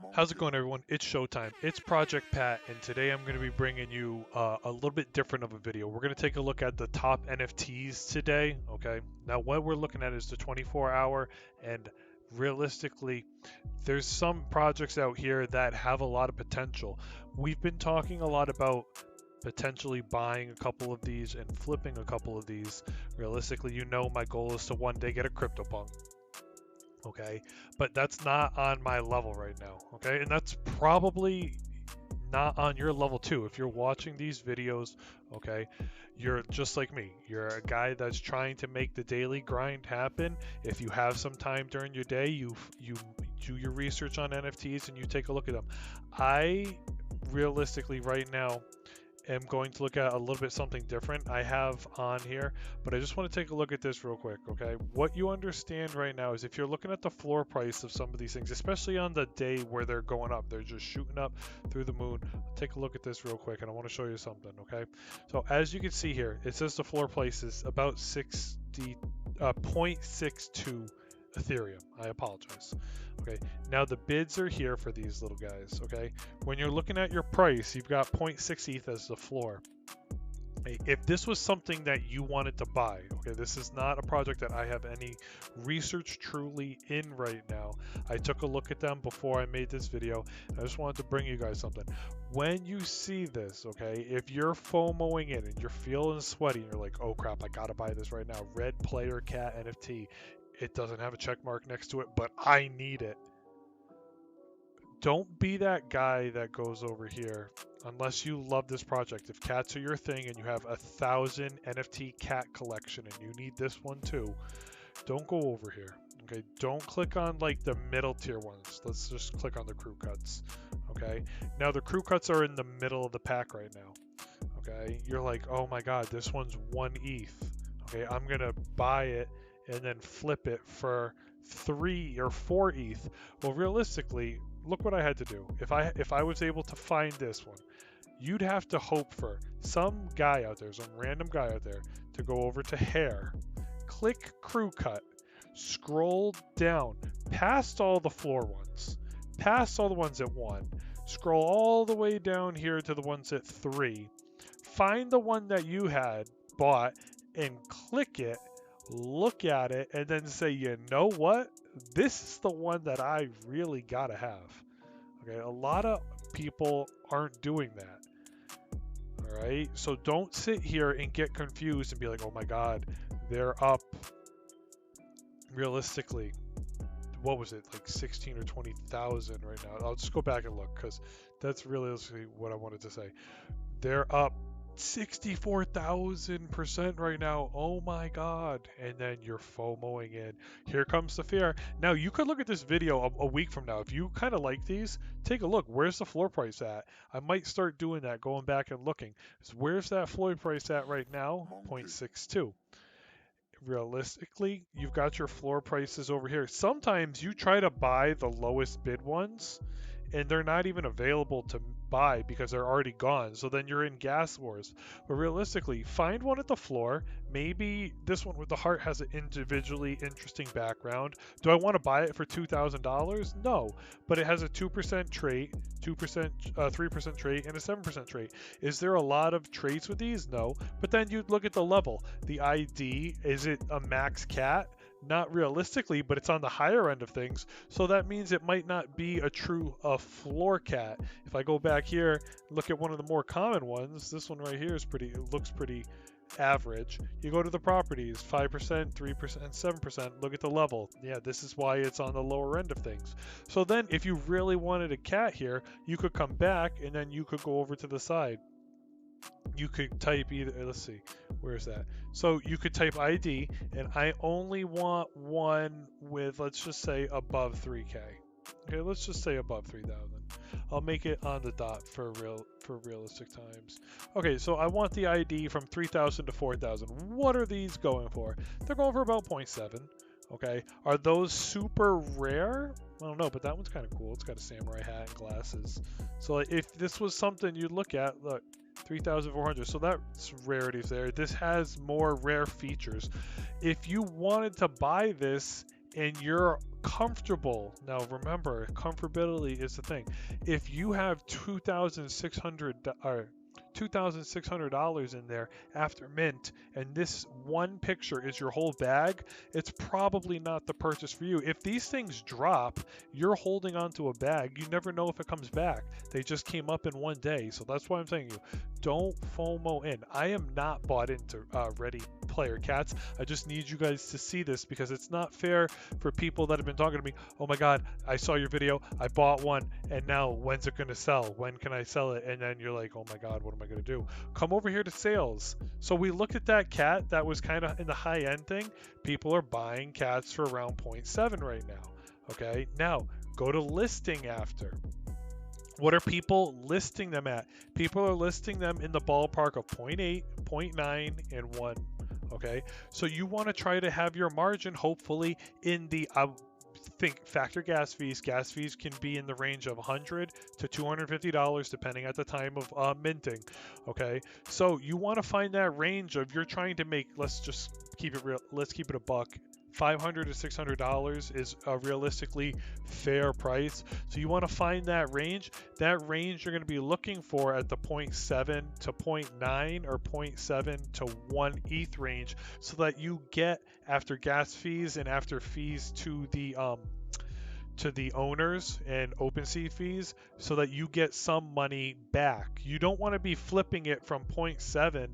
How's it going, everyone? It's showtime. It's Project Pat, and today I'm going to be bringing you a little bit different of a video. We're going to take a look at the top NFTs today. Okay, now what we're looking at is the 24-hour, and realistically, there's some projects out here that have a lot of potential. We've been talking a lot about potentially buying a couple of these and flipping a couple of these. Realistically, you know my goal is to one day get a CryptoPunk. Okay, but that's not on my level right now. Okay, and that's probably not on your level too. If you're watching these videos, okay, you're just like me. You're a guy that's trying to make the daily grind happen. If you have some time during your day, you do your research on NFTs and you take a look at them. I realistically right now am going to look at a little bit something different I have on here, but I just want to take a look at this real quick, okay? What you understand right now is if you're looking at the floor price of some of these things, especially on the day where they're going up, they're just shooting up through the moon. Take a look at this real quick, and I want to show you something, okay? So as you can see here, it says the floor price is about 0.62 Ethereum. I apologize. Okay, now the bids are here for these little guys. Okay, when you're looking at your price, you've got 0.6 ETH as the floor. If this was something that you wanted to buy, okay, this is not a project that I have any research truly in right now. I took a look at them before I made this video. I just wanted to bring you guys something. When you see this, okay, if you're FOMOing in and you're feeling sweaty and you're like, oh crap, I gotta buy this right now. Red Player Cat NFT. It doesn't have a check mark next to it, but I need it. Don't be that guy that goes over here unless you love this project. If cats are your thing and you have 1,000 NFT cat collection and you need this one too, don't go over here. Okay, don't click on like the middle tier ones. Let's just click on the crew cuts. Okay, now the crew cuts are in the middle of the pack right now. Okay, you're like, oh my god, this one's 1 ETH. Okay, I'm gonna buy it and then flip it for 3 or 4 ETH. Well, realistically, look what I had to do. If I was able to find this one, you'd have to hope for some guy out there, some random guy out there, to go over to hair, click crew cut, scroll down past all the floor ones, past all the ones at 1, scroll all the way down here to the ones at 3, find the one that you had bought and click it, look at it, and then say, you know what? This is the one that I really gotta have. Okay, a lot of people aren't doing that. All right, so don't sit here and get confused and be like, oh my god, they're up. Realistically, what was it, like 16 or 20,000 right now? I'll just go back and look because that's realistically what I wanted to say. They're up 64,000% right now. Oh my god. And then you're FOMOing in. Here comes the fear. Now you could look at this video a week from now. If you kind of like these, take a look. Where's the floor price at? I might start doing that, going back and looking. So where's that floor price at right now? 0.62. Realistically, you've got your floor prices over here. Sometimes you try to buy the lowest bid ones and they're not even available to buy because they're already gone. So then you're in gas wars. But realistically, find one at the floor. Maybe this one with the heart has an individually interesting background. Do I want to buy it for $2,000? No, but it has a 2% trait, 2%, 3% trait, and a 7% trait. Is there a lot of traits with these? No. But then you look at the level. The ID, is it a max cat? Not realistically, but it's on the higher end of things. So that means it might not be a true floor cat. If I go back here, look at one of the more common ones. This one right here is pretty, it looks pretty average. You go to the properties, 5%, 3%, 7%. Look at the level. Yeah, this is why it's on the lower end of things. So then if you really wanted a cat here, you could come back and then you could go over to the side. You could type either, let's see, where's that? So you could type ID, and I only want one with, let's just say, above 3K. Okay, let's just say above 3,000. I'll make it on the dot for realistic times. Okay, so I want the ID from 3,000 to 4,000. What are these going for? They're going for about 0.7. Okay, are those super rare? I don't know, but that one's kind of cool. It's got a samurai hat and glasses. So if this was something you'd look at, look, 3,400. So that's rarities there. This has more rare features. If you wanted to buy this and you're comfortable. Now remember, comfortability is the thing. If you have $2,600 in there after mint, and this one picture is your whole bag, it's probably not the purchase for you. If these things drop, you're holding onto a bag. You never know if it comes back. They just came up in one day. So that's why I'm saying you don't FOMO in. I am not bought into Ready Player Cats. I just need you guys to see this because it's not fair for people that have been talking to me. Oh my God, I saw your video, I bought one, and now when's it gonna sell? When can I sell it? And then you're like, oh my God, what am I gonna do? Come over here to sales. So we look at that cat that was kind of in the high end thing. People are buying cats for around 0.7 right now. Okay, now go to listing after. What are people listing them at? People are listing them in the ballpark of 0.8, 0.9, and 1. Okay, so you want to try to have your margin hopefully in the think factor gas fees. Gas fees can be in the range of $100 to $250 depending at the time of minting. Okay, so you want to find that range of you're trying to make. Let's just keep it real. Let's keep it a buck. $500 to $600 is a realistically fair price. So you want to find that range. That range you're going to be looking for at the 0.7 to 0.9 or 0.7 to 1 ETH range, so that you get after gas fees and after fees to the owners and OpenSea fees, so that you get some money back. You don't want to be flipping it from 0.7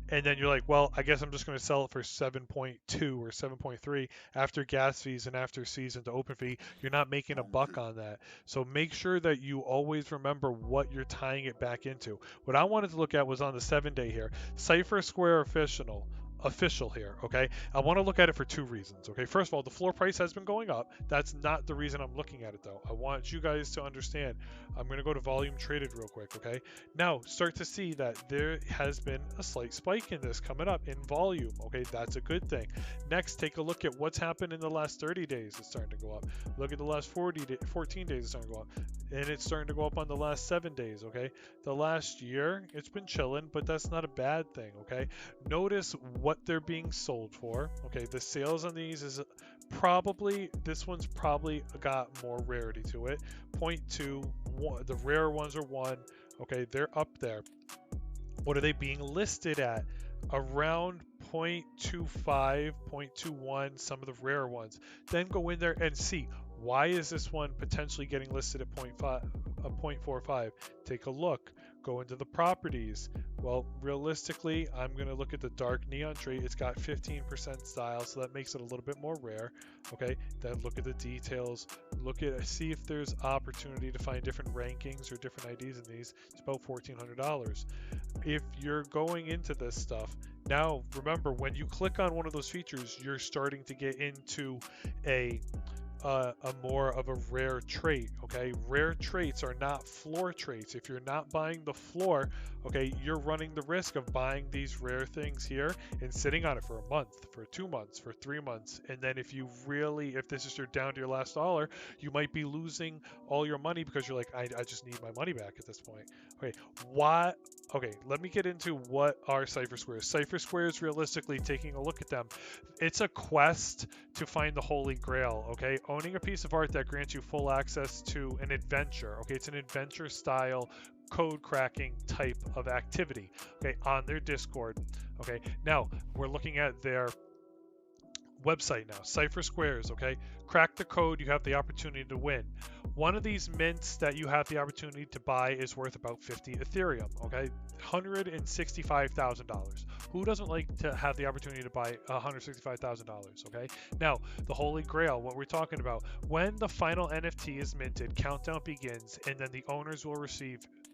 and then you're like, well, I guess I'm just going to sell it for 7.2 or 7.3 after gas fees and after fees into open fee. You're not making a buck on that. So make sure that you always remember what you're tying it back into. What I wanted to look at was on the 7-day here. Ciphersquare official here, okay? I want to look at it for two reasons, okay? First of all, the floor price has been going up. That's not the reason I'm looking at it, though. I want you guys to understand. I'm going to go to volume traded real quick, okay? Now, start to see that there has been a slight spike in this coming up in volume, okay? That's a good thing. Next, take a look at what's happened in the last 30 days. It's starting to go up. Look at the last 14 days. It's starting to go up. And it's starting to go up on the last 7 days, okay? The last year, it's been chilling, but that's not a bad thing, okay? Notice what they're being sold for. Okay, the sales on these is probably, this one's probably got more rarity to it. 0.2, the rare ones are 1. Okay, they're up there. What are they being listed at? Around 0.25, 0.21, some of the rare ones. Then go in there and see, why is this one potentially getting listed at 0.45? Take a look. Go into the properties. Well, realistically, I'm going to look at the dark neon trait. It's got 15% style, so that makes it a little bit more rare. Okay, then look at the details. See if there's opportunity to find different rankings or different IDs in these. It's about $1,400. If you're going into this stuff, now remember, when you click on one of those features, you're starting to get into a more of a rare trait. Okay, rare traits are not floor traits. If you're not buying the floor, okay, you're running the risk of buying these rare things here and sitting on it for a month, for 2 months, for 3 months, and then if this is down to your last dollar, you might be losing all your money because you're like, I just need my money back at this point. Okay, what? Okay, let me get into what are Ciphersquares. Ciphersquares, realistically, taking a look at them, it's a quest to find the Holy Grail, okay? Owning a piece of art that grants you full access to an adventure, okay? It's an adventure style code cracking type of activity, okay, on their Discord, okay? Now, we're looking at their website now, Ciphersquares, okay? Crack the code, you have the opportunity to win. One of these mints that you have the opportunity to buy is worth about 50 Ethereum, okay? $165,000. Who doesn't like to have the opportunity to buy $165,000, okay? Now, the Holy Grail, what we're talking about, when the final NFT is minted, countdown begins, and then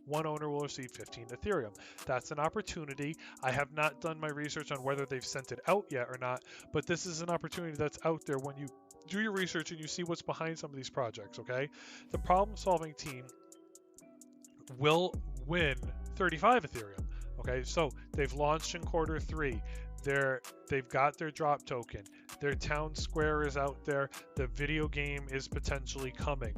one owner will receive 15 Ethereum. That's an opportunity. I have not done my research on whether they've sent it out yet or not, but this is an opportunity that's out there when you do your research and you see what's behind some of these projects, okay? The problem-solving team will win 35 Ethereum, okay? So they've launched in Q3. They've got their drop token. Their town square is out there. The video game is potentially coming.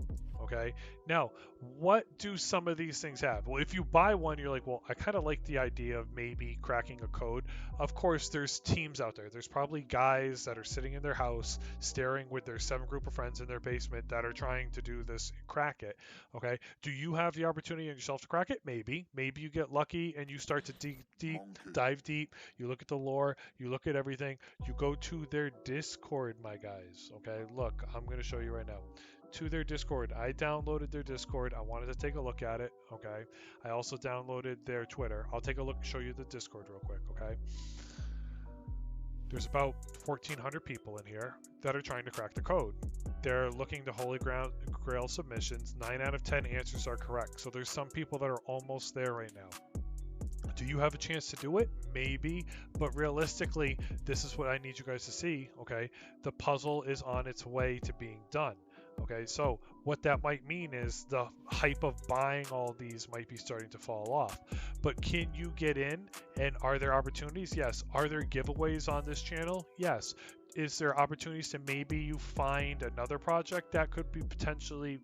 Okay. Now, what do some of these things have? Well, if you buy one, you're like, well, I kind of like the idea of maybe cracking a code. Of course, there's teams out there. There's probably guys that are sitting in their house staring with their 7 group of friends in their basement that are trying to do this, crack it. Okay. Do you have the opportunity in yourself to crack it? Maybe. Maybe you get lucky and you start to dive deep. You look at the lore, you look at everything, you go to their Discord, my guys. Okay. Look, I'm going to show you right now to their Discord. I downloaded their Discord. I wanted to take a look at it. Okay. I also downloaded their Twitter. I'll take a look, show you the Discord real quick. Okay. There's about 1,400 people in here that are trying to crack the code. They're looking to Holy Grail submissions. 9 out of 10 answers are correct. So there's some people that are almost there right now. Do you have a chance to do it? Maybe, but realistically, this is what I need you guys to see. Okay. The puzzle is on its way to being done. Okay, so what that might mean is the hype of buying all these might be starting to fall off. But can you get in? And are there opportunities? Yes. Are there giveaways on this channel? Yes. Is there opportunities to maybe you find another project that could be potentially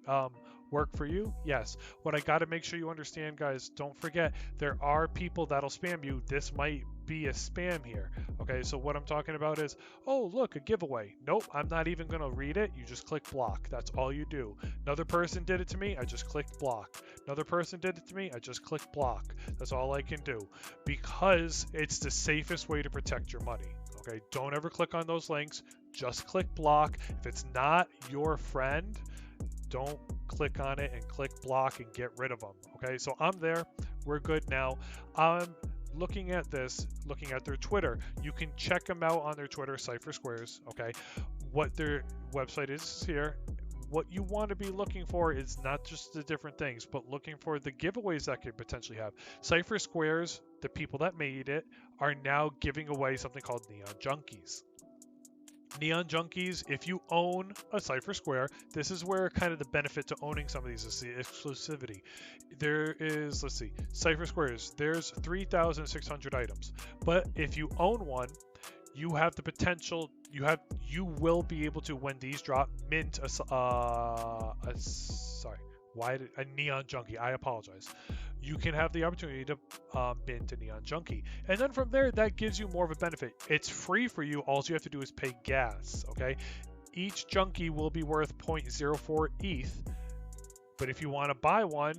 work for you? Yes. What I got to make sure you understand, guys, don't forget there are people that'll spam you. This might be a spam here. Okay, so what I'm talking about is, oh, look, a giveaway. Nope, I'm not even going to read it. You just click block. That's all you do. Another person did it to me. I just clicked block. Another person did it to me. I just clicked block. That's all I can do because it's the safest way to protect your money. Okay, don't ever click on those links. Just click block. If it's not your friend, don't click on it and click block and get rid of them. Okay, so I'm there. We're good now. I'm looking at this, looking at their Twitter. You can check them out on their Twitter, Ciphersquares. Okay, what their website is here. What you want to be looking for is not just the different things, but looking for the giveaways that could potentially have. Ciphersquares, the people that made it, are now giving away something called Neon Junkies. Neon Junkies, if you own a Ciphersquare, this is where kind of the benefit to owning some of these is the exclusivity. There is, let's see, Ciphersquares, there's 3,600 items. But if you own one, you have the potential, you will be able to, when these drop, mint a Neon Junkie. I apologize. You can have the opportunity to mint a Neon Junkie. And then from there, that gives you more of a benefit. It's free for you. All you have to do is pay gas, okay? Each Junkie will be worth 0.04 ETH. But if you want to buy one,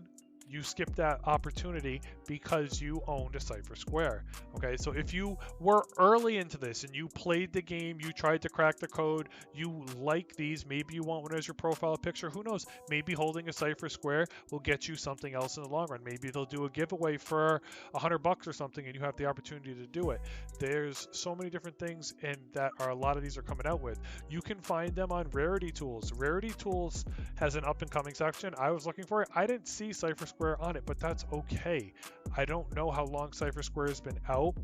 you skip that opportunity because you owned a Ciphersquare. Okay, so if you were early into this and you played the game, you tried to crack the code, you like these, maybe you want one as your profile picture, who knows, maybe holding a Ciphersquare will get you something else in the long run. Maybe they'll do a giveaway for $100 or something and you have the opportunity to do it. There's so many different things, and that are a lot of these are coming out with. You can find them on Rarity Tools. Rarity Tools has an up and coming section. I was looking for it. I didn't see Ciphersquare on it, but that's okay. I don't know how long Ciphersquare has been out,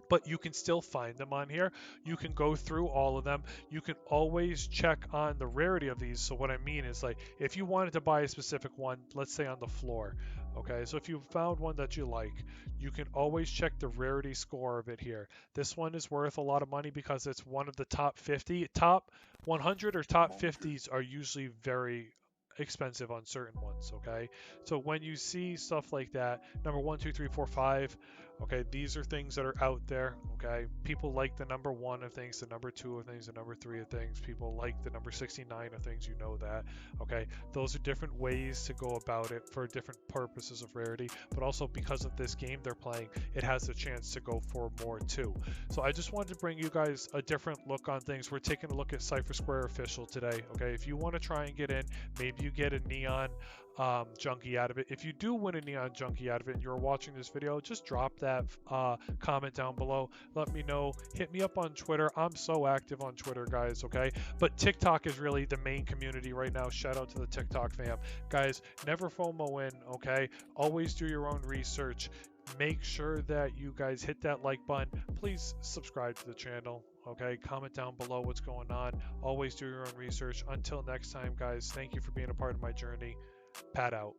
but you can still find them on here. You can go through all of them. You can always check on the rarity of these. So what I mean is, like, if you wanted to buy a specific one, let's say on the floor, okay, so if you found one that you like, you can always check the rarity score of it here. This one is worth a lot of money because it's one of the top 50. Top 100 or top 50s are usually very expensive on certain ones. Okay, so when you see stuff like that, number 1, 2, 3, 4, 5, okay, these are things that are out there. Okay, people like the number 1 of things, the number 2 of things, the number 3 of things. People like the number 69 of things, you know that. Okay, those are different ways to go about it for different purposes of rarity, but also because of this game they're playing, it has a chance to go for more too. So I just wanted to bring you guys a different look on things. We're taking a look at Ciphersquare official today. Okay, if you want to try and get in, maybe you get a Neon Junkie out of it. If you do win a Neon Junkie out of it and you're watching this video, just drop that comment down below. Let me know. Hit me up on Twitter. I'm so active on Twitter, guys, okay? But TikTok is really the main community right now. Shout out to the TikTok fam. Guys, never FOMO in, okay? Always do your own research. Make sure that you guys hit that like button. Please subscribe to the channel, okay? Comment down below what's going on. Always do your own research. Until next time, guys, thank you for being a part of my journey. Pat out.